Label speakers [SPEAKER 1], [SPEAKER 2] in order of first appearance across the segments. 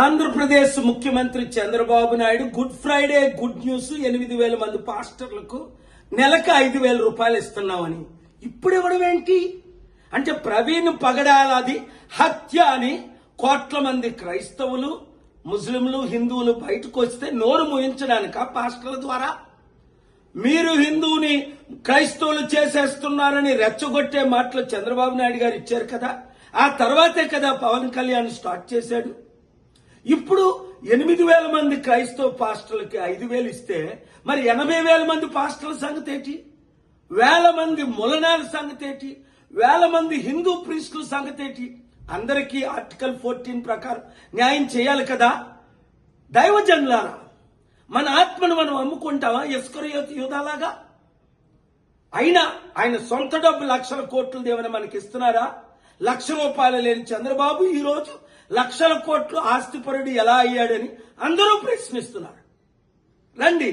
[SPEAKER 1] ఆంధ్రప్రదేశ్ ముఖ్యమంత్రి Chandrababu Naidu good Friday good news 8,000 మంది పాస్టర్లకు నెలకు 5,000 రూపాయలు ఇస్తున్నామని ఇప్పుడు ఇవ్వడం ఏంటి అంటే ప్రవీణ్ పగడాలది హత్య అని కోట్ల మంది క్రైస్తవులు ముస్లింలు హిందువులు బయటకు వస్తే నోరు మూయించడానిక పాస్టర్ల ద్వారా మీరు హిందువుని క్రైస్తవులు చేసేస్తున్నారని రెచ్చగొట్టే మాటలు చంద్రబాబు నాయుడు గారు ఇచ్చారు కదా ఆ తర్వాతే కదా పవన్ కళ్యాణ్ స్టార్ట్ చేశాడు. ఇప్పుడు 8,000 మంది క్రైస్తవ పాస్టర్లకి 5,000 ఇస్తే మరి 80,000 మంది పాస్టర్ల సంగతి ఏంటి, 1,000 మంది ములనాల సంగతి ఏంటి, 1,000 మంది హిందూ ప్రీస్టుల సంగతి ఏంటి? అందరికీ ఆర్టికల్ 14 ప్రకారం న్యాయం చేయాలి కదా. దైవజనులారా, మన ఆత్మను మనం అమ్ముకుంటావా ఇస్కరియోతు యూదాలాగా? అయినా ఆయన సొంత డబ్బు లక్షల కోట్లు దేవుని మనకి ఇస్తున్నారా? ₹1,00,000 లేని చంద్రబాబు ఈ రోజు లక్షల కోట్లు ఆస్తిపరుడు ఎలా అయ్యాడని అందరూ ప్రశ్నిస్తున్నారు. రండి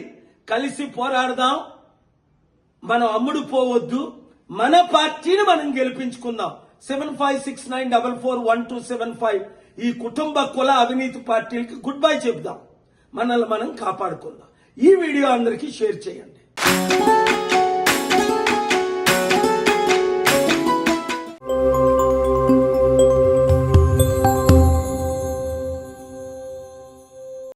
[SPEAKER 1] కలిసి పోరాడదాం, మనం అమ్ముడు పోవద్దు, మన పార్టీని మనం గెలిపించుకుందాం. 7569441275 ఈ కుటుంబ కుల అవినీతి పార్టీలకి గుడ్ బై చెప్దాం, మనల్ని మనం కాపాడుకుందాం. ఈ వీడియో అందరికీ షేర్ చేయండి.